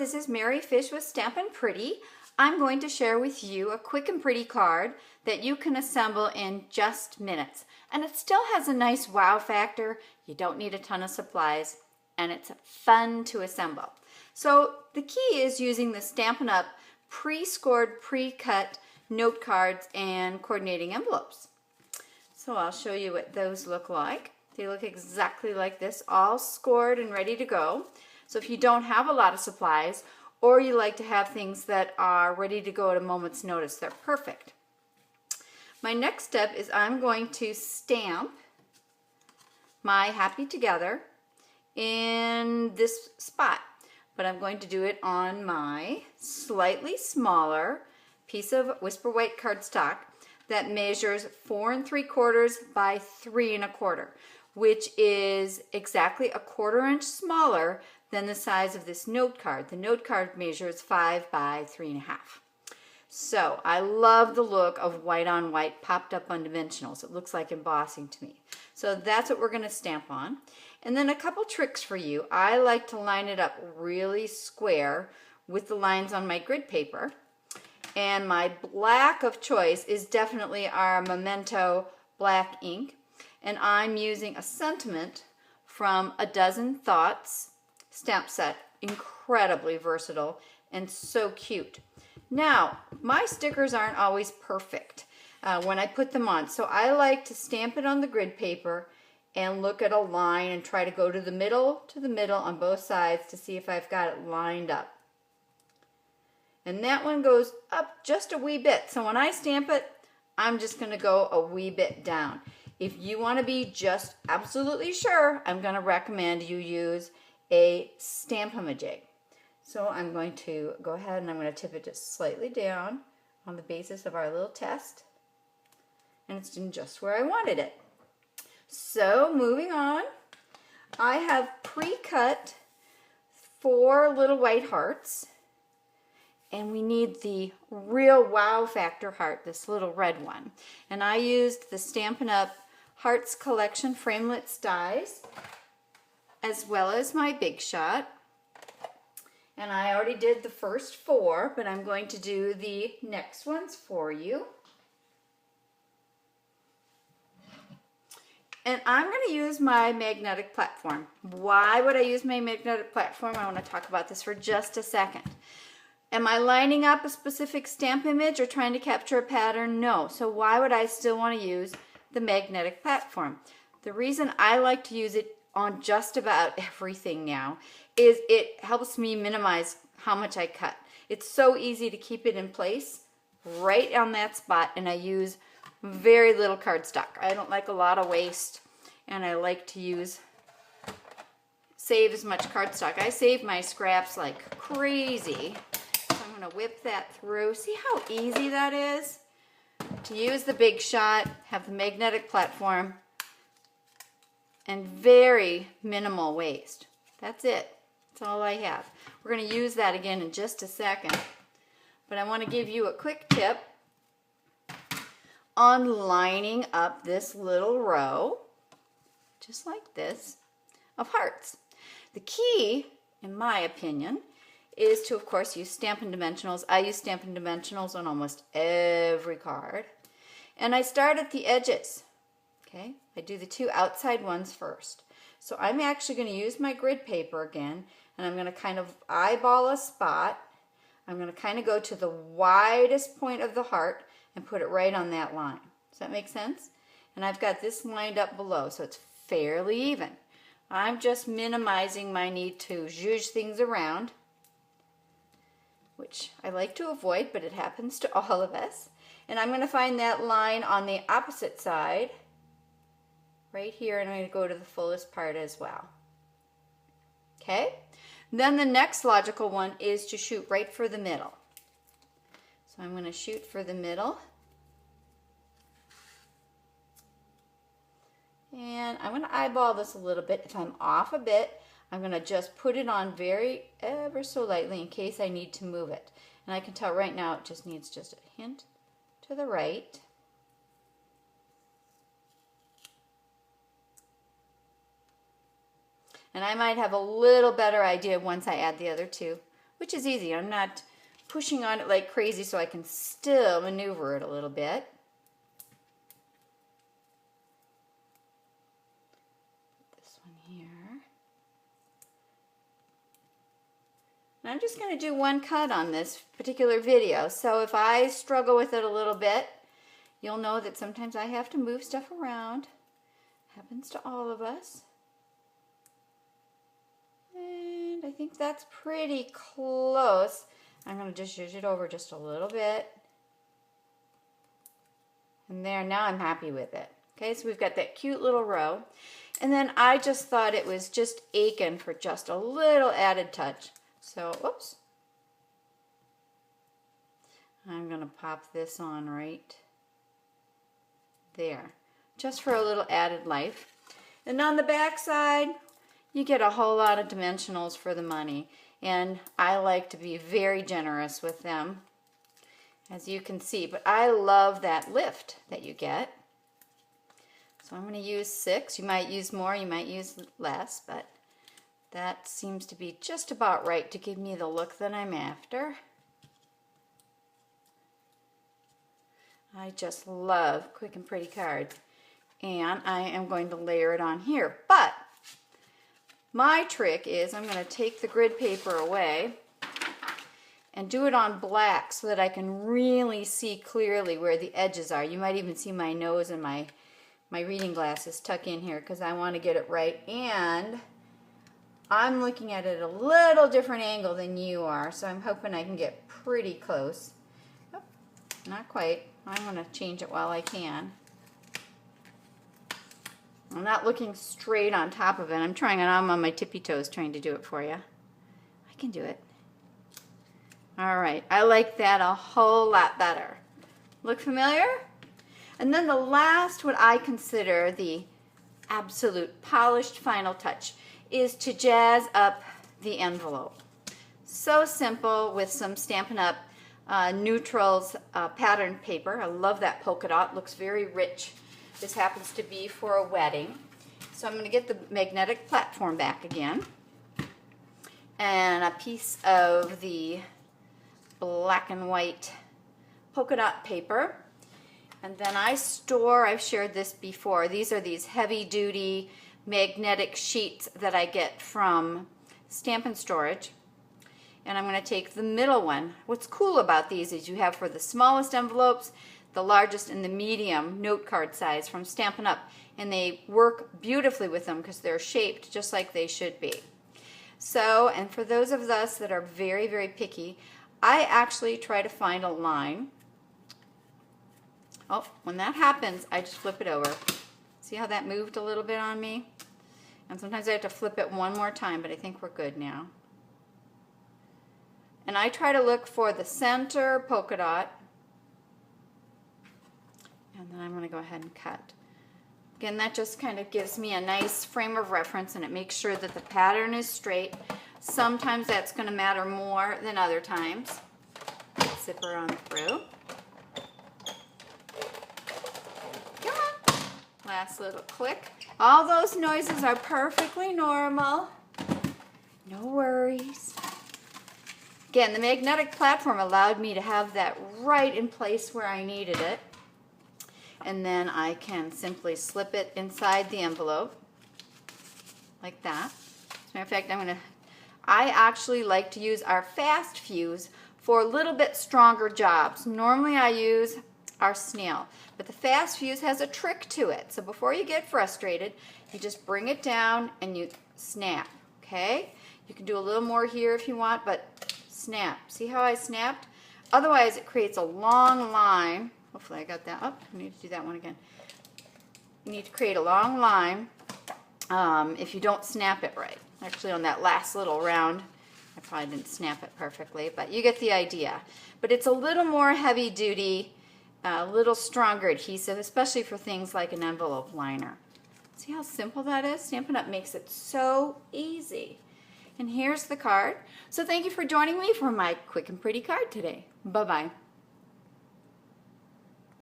this is Mary Fish with Stampin' Pretty. I'm going to share with you a quick and pretty card that you can assemble in just minutes. And it still has a nice wow factor. You don't need a ton of supplies, and it's fun to assemble. So the key is using the Stampin' Up! Pre-scored, pre-cut note cards and coordinating envelopes. So I'll show you what those look like. They look exactly like this, all scored and ready to go. So if you don't have a lot of supplies, or you like to have things that are ready to go at a moment's notice, they're perfect. My next step is I'm going to stamp my Happy Together in this spot, but I'm going to do it on my slightly smaller piece of Whisper White cardstock that measures 4 3/4 by 3 1/4, which is exactly a 1/4 inch smaller than the size of this note card. The note card measures 5 by 3 1/2. So I love the look of white on white popped up on dimensionals. It looks like embossing to me. So that's what we're going to stamp on. And then a couple tricks for you. I like to line it up really square with the lines on my grid paper. And my black of choice is definitely our Memento black ink. And I'm using a sentiment from A Dozen Thoughts stamp set. Incredibly versatile and so cute. Now, my stickers aren't always perfect when I put them on, so I like to stamp it on the grid paper and look at a line and try to go to the middle on both sides to see if I've got it lined up. And that one goes up just a wee bit, so when I stamp it, I'm just going to go a wee bit down. If you want to be just absolutely sure, I'm going to recommend you use a Stampin'-A-Jig. So I'm going to go ahead and I'm going to tip it just slightly down on the basis of our little test. And it's in just where I wanted it. So moving on, I have pre-cut 4 little white hearts. And we need the real wow factor heart, this little red one. And I used the Stampin' Up! Hearts Collection Framelits dies, as well as my Big Shot. And I already did the first 4, but I'm going to do the next ones for you. And I'm going to use my magnetic platform. Why would I use my magnetic platform? I want to talk about this for just a second. Am I lining up a specific stamp image or trying to capture a pattern? No. So why would I still want to use the magnetic platform? The reason I like to use it on just about everything now is it helps me minimize how much I cut. It's so easy to keep it in place right on that spot, and I use very little cardstock. I don't like a lot of waste, and I like to save as much cardstock. I save my scraps like crazy. So I'm going to whip that through. See how easy that is? To use the Big Shot, have the magnetic platform, and very minimal waste. That's it. That's all I have. We're going to use that again in just a second. But I want to give you a quick tip on lining up this little row, just like this, of hearts. The key, in my opinion, is to, of course, use Stampin' Dimensionals. I use Stampin' Dimensionals on almost every card. And I start at the edges. Okay, I do the 2 outside ones first. So I'm actually going to use my grid paper again, and I'm going to kind of eyeball a spot. I'm going to kind of go to the widest point of the heart and put it right on that line. Does that make sense? And I've got this lined up below, so it's fairly even. I'm just minimizing my need to zhuzh things around, which I like to avoid, but it happens to all of us. And I'm going to find that line on the opposite side, right here, and I'm going to go to the fullest part as well. Okay? Then the next logical one is to shoot right for the middle. So I'm going to shoot for the middle. And I'm going to eyeball this a little bit. If I'm off a bit, I'm going to just put it on ever so lightly in case I need to move it. And I can tell right now it just needs just a hint to the right. And I might have a little better idea once I add the other 2, which is easy. I'm not pushing on it like crazy, so I can still maneuver it a little bit. This one here. And I'm just going to do one cut on this particular video, so if I struggle with it a little bit, you'll know that sometimes I have to move stuff around. Happens to all of us. And I think that's pretty close. I'm going to just zhuzh it over just a little bit. And there, now I'm happy with it. Okay, so we've got that cute little row. And then I just thought it was just aching for just a little added touch. So, oops. I'm going to pop this on right there, just for a little added life. And on the back side, you get a whole lot of dimensionals for the money. And I like to be very generous with them, as you can see. But I love that lift that you get. So I'm going to use 6. You might use more, you might use less, but that seems to be just about right to give me the look that I'm after. I just love quick and pretty cards. And I am going to layer it on here. But my trick is I'm going to take the grid paper away and do it on black so that I can really see clearly where the edges are. You might even see my nose and my reading glasses tuck in here because I want to get it right. And I'm looking at it a little different angle than you are, so I'm hoping I can get pretty close. Oh, not quite. I'm going to change it while I can. I'm not looking straight on top of it. I'm trying it. I'm on my tippy toes trying to do it for you. I can do it. All right. I like that a whole lot better. Look familiar? And then the last, what I consider the absolute polished final touch, is to jazz up the envelope. So simple with some Stampin' Up! Neutrals pattern paper. I love that polka dot. Looks very rich. This happens to be for a wedding. So I'm going to get the magnetic platform back again. And a piece of the black and white polka dot paper. And then I've shared this before, these are these heavy duty magnetic sheets that I get from Stampin' Storage. And I'm going to take the middle one. What's cool about these is you have for the smallest envelopes, the largest and the medium note card size from Stampin' Up! And they work beautifully with them because they're shaped just like they should be. So, and for those of us that are very, very picky, I actually try to find a line. Oh, when that happens, I just flip it over. See how that moved a little bit on me? And sometimes I have to flip it one more time, but I think we're good now. And I try to look for the center polka dot. And then I'm going to go ahead and cut. Again, that just kind of gives me a nice frame of reference, and it makes sure that the pattern is straight. Sometimes that's going to matter more than other times. Zipper on through. Come on. Last little click. All those noises are perfectly normal. No worries. Again, the magnetic platform allowed me to have that right in place where I needed it. And then I can simply slip it inside the envelope like that. As a matter of fact, I actually like to use our fast fuse for a little bit stronger jobs. Normally I use our snail, but the fast fuse has a trick to it. So before you get frustrated, you just bring it down and you snap, okay? You can do a little more here if you want, but snap. See how I snapped? Otherwise it creates a long line. Hopefully I got that. Oh, I need to do that one again. You need to create a long line if you don't snap it right. Actually, on that last little round, I probably didn't snap it perfectly, but you get the idea. But it's a little more heavy duty, a little stronger adhesive, especially for things like an envelope liner. See how simple that is? Stampin' Up! Makes it so easy. And here's the card. So thank you for joining me for my quick and pretty card today. Bye-bye.